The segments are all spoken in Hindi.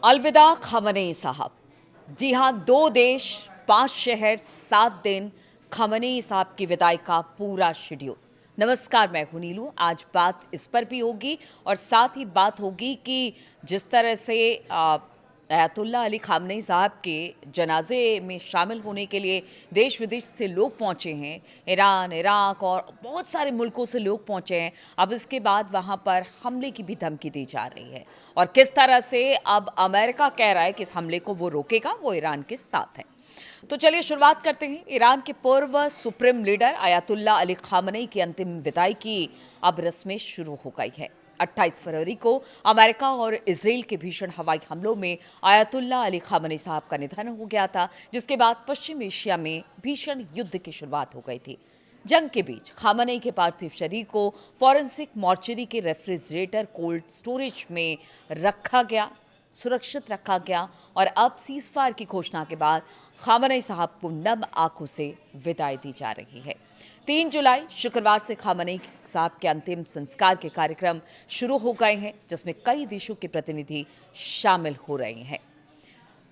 अलविदा खमनेई साहब। जी हाँ, 2 देश 5 शहर 7 दिन, खमनेई साहब की विदाई का पूरा शेड्यूल। नमस्कार, मैं हूं नीलू। आज बात इस पर भी होगी और साथ ही बात होगी कि जिस तरह से अयातुल्ला अली खामनेई साहब के जनाजे में शामिल होने के लिए देश विदेश से लोग पहुंचे हैं। ईरान, इराक और बहुत सारे मुल्कों से लोग पहुंचे हैं। अब इसके बाद वहां पर हमले की भी धमकी दी जा रही है और किस तरह से अब अमेरिका कह रहा है कि इस हमले को वो रोकेगा, वो ईरान के साथ है। तो चलिए शुरुआत करते हैं। ईरान के पूर्व supreme leader Ayatollah Ali Khamenei की अंतिम विदाई की अब रस्में शुरू हो गई है। 28 फरवरी को अमेरिका और इजराइल के भीषण हवाई हमलों में अयातुल्ला अली खामनेई साहब का निधन हो गया था, जिसके बाद पश्चिम एशिया में भीषण युद्ध की शुरुआत हो गई थी। जंग के बीच खामनेई के पार्थिव शरीर को फॉरेंसिक मॉर्चरी के रेफ्रिजरेटर कोल्ड स्टोरेज में रखा गया, सुरक्षित रखा गया और अब सीजफायर की घोषणा के बाद खामनेई साहब को नम आंखों से विदाई दी जा रही है। 3 जुलाई शुक्रवार से खामनेई साहब के अंतिम संस्कार के कार्यक्रम शुरू हो गए हैं, जिसमें कई देशों के प्रतिनिधि शामिल हो रहे हैं।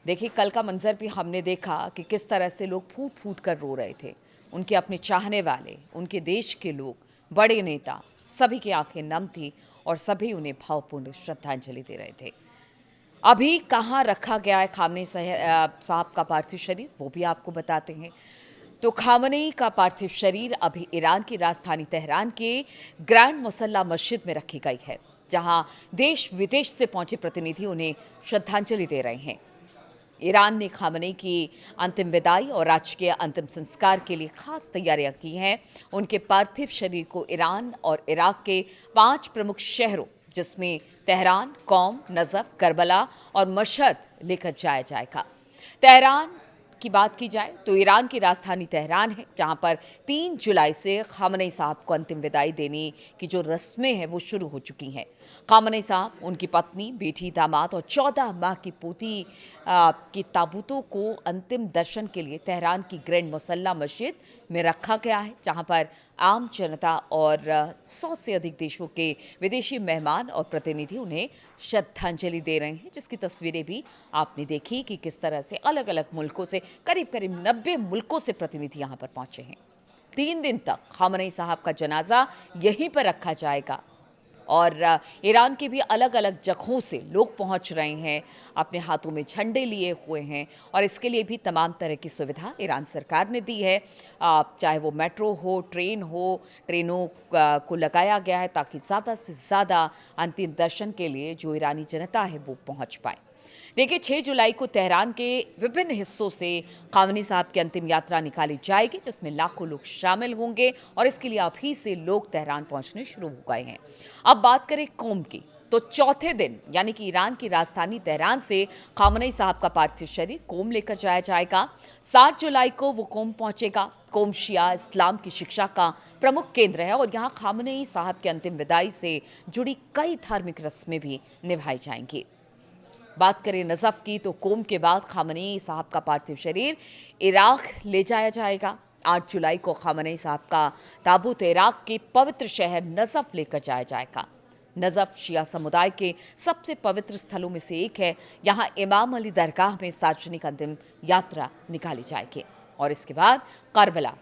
देखिए, कल का मंजर भी हमने देखा कि किस तरह से लोग फूट फूट कर रो रहे थे। उनके अपने चाहने वाले, उनके देश के लोग, बड़े नेता, सभी की आंखें नम थी और सभी उन्हें भावपूर्ण श्रद्धांजलि दे रहे थे। अभी कहाँ रखा गया है खामनेई साहब का पार्थिव शरीर, वो भी आपको बताते हैं। तो खामनेई का पार्थिव शरीर अभी ईरान की राजधानी तेहरान के ग्रैंड मुसल्ला मस्जिद में रखी गई है, जहां देश विदेश से पहुंचे प्रतिनिधि उन्हें श्रद्धांजलि दे रहे हैं। ईरान ने खामनेई की अंतिम विदाई और राजकीय अंतिम संस्कार के लिए खास तैयारियां की हैं। उनके पार्थिव शरीर को ईरान और इराक के 5 प्रमुख शहरों, जिसमें तेहरान, कौम, नजफ, करबला और मशहद लेकर जाया जाएगा। तेहरान की बात की जाए तो ईरान की राजधानी तेहरान है, जहां पर 3 जुलाई से खामनेई साहब को अंतिम विदाई देने की जो रस्में हैं वो शुरू हो चुकी हैं। खामनेई साहब, उनकी पत्नी, बेटी, दामाद और 14 माह की पोती की ताबूतों को अंतिम दर्शन के लिए तेहरान की ग्रैंड मुसल्ला मस्जिद में रखा गया है, जहां पर आम जनता और 100 से अधिक देशों के विदेशी मेहमान और प्रतिनिधि उन्हें श्रद्धांजलि दे रहे हैं, जिसकी तस्वीरें भी आपने देखी कि किस तरह से अलग अलग मुल्कों से करीब करीब 90 मुल्कों से प्रतिनिधि यहाँ पर पहुंचे हैं। 3 दिन तक खामनेई साहब का जनाजा यहीं पर रखा जाएगा और ईरान के भी अलग अलग जगहों से लोग पहुंच रहे हैं, अपने हाथों में झंडे लिए हुए हैं और इसके लिए भी तमाम तरह की सुविधा ईरान सरकार ने दी है। चाहे वो मेट्रो हो, ट्रेन हो, ट्रेनों को लगाया गया है ताकि ज़्यादा से ज़्यादा अंतिम दर्शन के लिए जो ईरानी जनता है वो पहुंच पाए। देखिए, 6 जुलाई को तेहरान के विभिन्न हिस्सों से खामनेई साहब की अंतिम यात्रा निकाली जाएगी, जिसमें लाखों लोग शामिल होंगे और इसके लिए अभी से लोग तेहरान पहुंचने शुरू हो गए हैं। अब बात करें कोम की, तो चौथे दिन यानी कि ईरान की राजधानी तेहरान से खामनेई साहब का पार्थिव शरीर कोम लेकर जाया जाएगा। 7 जुलाई को वो कोम पहुंचेगा। कोम शिया इस्लाम की शिक्षा का प्रमुख केंद्र है और यहाँ खामनेई साहब की अंतिम विदाई से जुड़ी कई धार्मिक रस्में भी निभाई जाएंगी। बात करें नजफ की, तो कोम के बाद खामनेई साहब का पार्थिव शरीर इराक ले जाया जाएगा। 8 जुलाई को खामनेई साहब का ताबूत इराक के पवित्र शहर नजफ लेकर जाया जाएगा। नजफ शिया समुदाय के सबसे पवित्र स्थलों में से एक है। यहाँ इमाम अली दरगाह में सार्वजनिक अंतिम यात्रा निकाली जाएगी और इसके बाद करबला।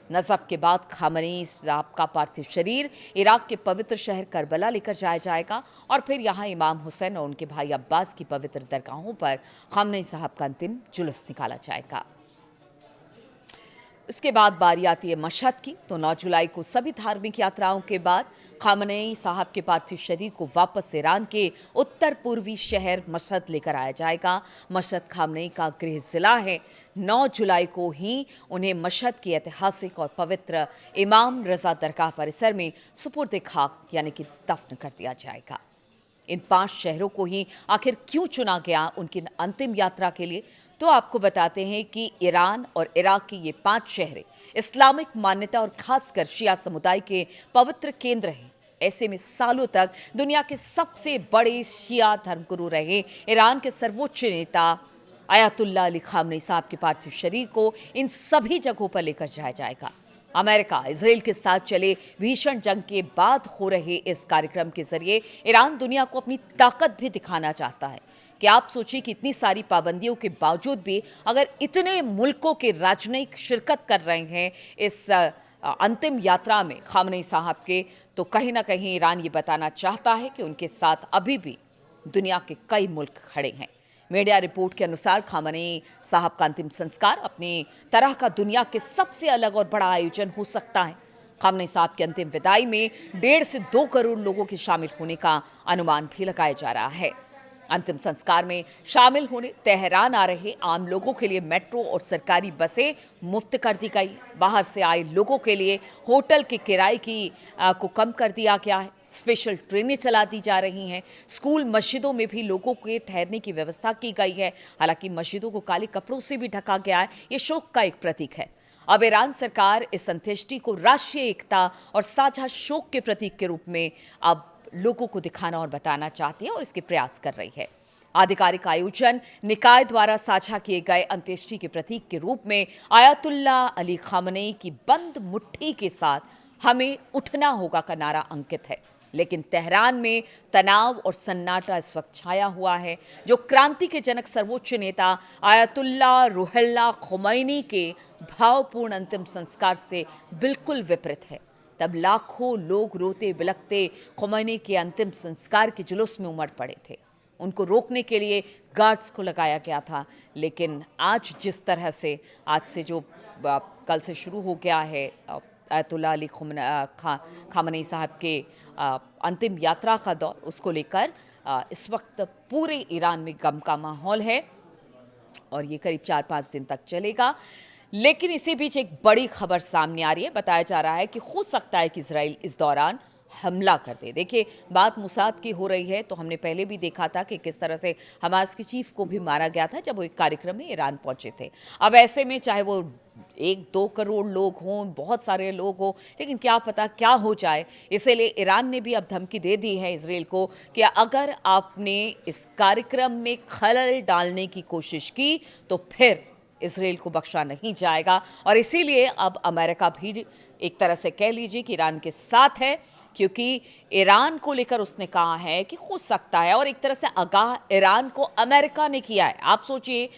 नजफ के बाद खामनेई साहब का पार्थिव शरीर इराक के पवित्र शहर करबला लेकर जाया जाएगा और फिर यहाँ इमाम हुसैन और उनके भाई अब्बास की पवित्र दरगाहों पर खामनेई साहब का अंतिम जुलूस निकाला जाएगा। इसके बाद बारी आती है मशहद की, तो 9 जुलाई को सभी धार्मिक यात्राओं के बाद खामनेई साहब के पार्थिव शरीर को वापस ईरान के उत्तर पूर्वी शहर मशहद लेकर आया जाएगा। मशहद खामनेई का गृह जिला है। 9 जुलाई को ही उन्हें मशहद की ऐतिहासिक और पवित्र इमाम रजा दरगाह परिसर में सुपुर्द खाक यानी कि दफन कर दिया जाएगा। इन 5 शहरों को ही आखिर क्यों चुना गया उनकी अंतिम यात्रा के लिए, तो आपको बताते हैं कि ईरान और इराक की ये 5 शहर इस्लामिक मान्यता और खासकर शिया समुदाय के पवित्र केंद्र हैं। ऐसे में सालों तक दुनिया के सबसे बड़े शिया धर्मगुरु रहे ईरान के सर्वोच्च नेता अयातुल्ला अली खामनेई साहब के पार्थिव शरीर को इन सभी जगहों पर लेकर जाया जाएगा। अमेरिका इजराइल के साथ चले भीषण जंग के बाद हो रहे इस कार्यक्रम के जरिए ईरान दुनिया को अपनी ताकत भी दिखाना चाहता है कि कि आप सोचिए कि इतनी सारी पाबंदियों के बावजूद भी अगर इतने मुल्कों के राजनयिक शिरकत कर रहे हैं इस अंतिम यात्रा में खामनेई साहब के, तो कहीं ना कहीं ईरान ये बताना चाहता है कि उनके साथ अभी भी दुनिया के कई मुल्क खड़े हैं। मीडिया रिपोर्ट के अनुसार खामनेई साहब का अंतिम संस्कार अपनी तरह का दुनिया के सबसे अलग और बड़ा आयोजन हो सकता है। खामनेई साहब की अंतिम विदाई में 1.5 से 2 करोड़ लोगों के शामिल होने का अनुमान भी लगाया जा रहा है। अंतिम संस्कार में शामिल होने तेहरान आ रहे आम लोगों के लिए मेट्रो और सरकारी बसें मुफ्त कर दी गई। बाहर से आए लोगों के लिए होटल के किराए को कम कर दिया गया है। स्पेशल ट्रेनें चला दी जा रही हैं। स्कूल मस्जिदों में भी लोगों के ठहरने की व्यवस्था की गई है। हालांकि मस्जिदों को काले कपड़ों से भी ढका गया है। ये शोक का एक प्रतीक है। अब ईरान सरकार इस अंत्येष्टि को राष्ट्रीय एकता और साझा शोक के प्रतीक के रूप में अब लोगों को दिखाना और बताना चाहती है और इसके प्रयास कर रही है। आधिकारिक आयोजन निकाय द्वारा साझा किए गए अंत्येष्टि के प्रतीक के रूप में आयतुल्ला अली खामनेई की बंद मुट्ठी के साथ हमें उठना होगा का नारा अंकित है। लेकिन तेहरान में तनाव और सन्नाटा इस वक्त छाया हुआ है, जो क्रांति के जनक सर्वोच्च नेता आयतुल्ला रुहुल्लाह खुमैनी के भावपूर्ण अंतिम संस्कार से बिल्कुल विपरीत है। तब लाखों लोग रोते बिलखते खुमैनी के अंतिम संस्कार के जुलूस में उमड़ पड़े थे। उनको रोकने के लिए गार्ड्स को लगाया गया था। लेकिन आज जिस तरह से आज से जो कल से शुरू हो गया है आयतुल्ला अली खामनेई साहब के अंतिम यात्रा का दौर, उसको लेकर इस वक्त पूरे ईरान में गम का माहौल है और ये करीब 4-5 दिन तक चलेगा। लेकिन इसी बीच एक बड़ी खबर सामने आ रही है। बताया जा रहा है कि हो सकता है कि इजराइल इस दौरान हमला कर दे। देखिए, बात मुसाद की हो रही है तो हमने पहले भी देखा था कि किस तरह से हमास के चीफ को भी मारा गया था जब वो एक कार्यक्रम में ईरान पहुंचे थे। अब ऐसे में चाहे वो 1-2 करोड़ लोग हों, बहुत सारे लोग हों, लेकिन क्या पता क्या हो जाए। इसीलिए ईरान ने भी अब धमकी दे दी है इजराइल को कि अगर आपने इस कार्यक्रम में खलल डालने की कोशिश की तो फिर इजराइल को बख्शा नहीं जाएगा। और इसीलिए अब अमेरिका भी एक तरह से कह लीजिए कि ईरान के साथ है, क्योंकि ईरान को लेकर उसने कहा है कि हो सकता है, और एक तरह से आगाह ईरान को अमेरिका ने किया है। आप सोचिए,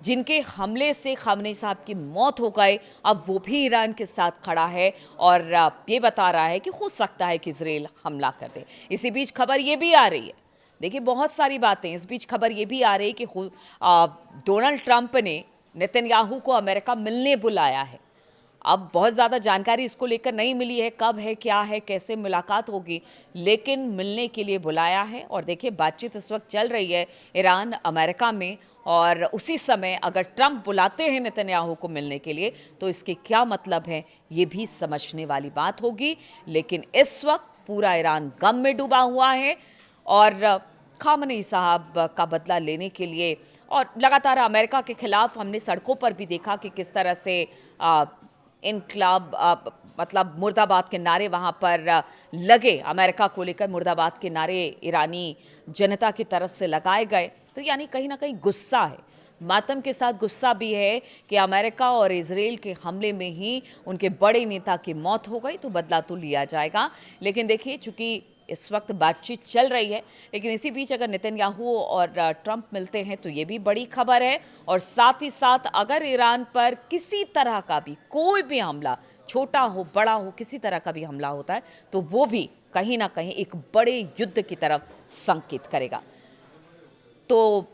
जिनके हमले से खामनेई साहब की मौत हो गई, अब वो भी ईरान के साथ खड़ा है और ये बता रहा है कि हो सकता है कि इजराइल हमला कर दे। इसी बीच खबर ये भी आ रही है, देखिए बहुत सारी बातें, इस बीच खबर ये भी आ रही है कि डोनाल्ड ट्रंप ने नेतन्याहू को अमेरिका मिलने बुलाया है। अब बहुत ज़्यादा जानकारी इसको लेकर नहीं मिली है, कब है, क्या है, कैसे मुलाकात होगी, लेकिन मिलने के लिए बुलाया है। और देखिए, बातचीत इस वक्त चल रही है ईरान अमेरिका में, और उसी समय अगर ट्रंप बुलाते हैं नेतन्याहू को मिलने के लिए तो इसके क्या मतलब है, ये भी समझने वाली बात होगी। लेकिन इस वक्त पूरा ईरान गम में डूबा हुआ है और खामनेई साहब का बदला लेने के लिए, और लगातार अमेरिका के खिलाफ हमने सड़कों पर भी देखा कि किस तरह से इनकलाब मतलब मुर्दाबाद के नारे वहाँ पर लगे, अमेरिका को लेकर मुर्दाबाद के नारे ईरानी जनता की तरफ से लगाए गए। तो यानी कहीं ना कहीं गुस्सा है, मातम के साथ गुस्सा भी है कि अमेरिका और इजराइल के हमले में ही उनके बड़े नेता की मौत हो गई, तो बदला तो लिया जाएगा। लेकिन देखिए, चूंकि इस वक्त बातचीत चल रही है, लेकिन इसी बीच अगर नेतन्याहू और ट्रंप मिलते हैं तो ये भी बड़ी खबर है। और साथ ही साथ अगर ईरान पर किसी तरह का भी कोई भी हमला, छोटा हो बड़ा हो, किसी तरह का भी हमला होता है तो वो भी कहीं ना कहीं एक बड़े युद्ध की तरफ संकेत करेगा। तो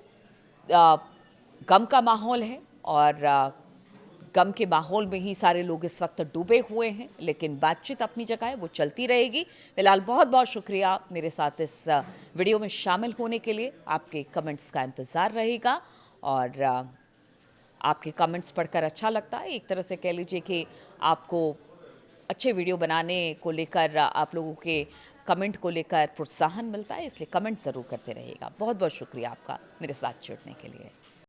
गम का माहौल है और गम के माहौल में ही सारे लोग इस वक्त डूबे हुए हैं, लेकिन बातचीत अपनी जगह है, वो चलती रहेगी। फिलहाल बहुत बहुत शुक्रिया मेरे साथ इस वीडियो में शामिल होने के लिए। आपके कमेंट्स का इंतज़ार रहेगा और आपके कमेंट्स पढ़कर अच्छा लगता है। एक तरह से कह लीजिए कि आपको अच्छे वीडियो बनाने को लेकर, आप लोगों के कमेंट को लेकर प्रोत्साहन मिलता है, इसलिए कमेंट ज़रूर करते रहिएगा। बहुत बहुत शुक्रिया आपका मेरे साथ जुड़ने के लिए।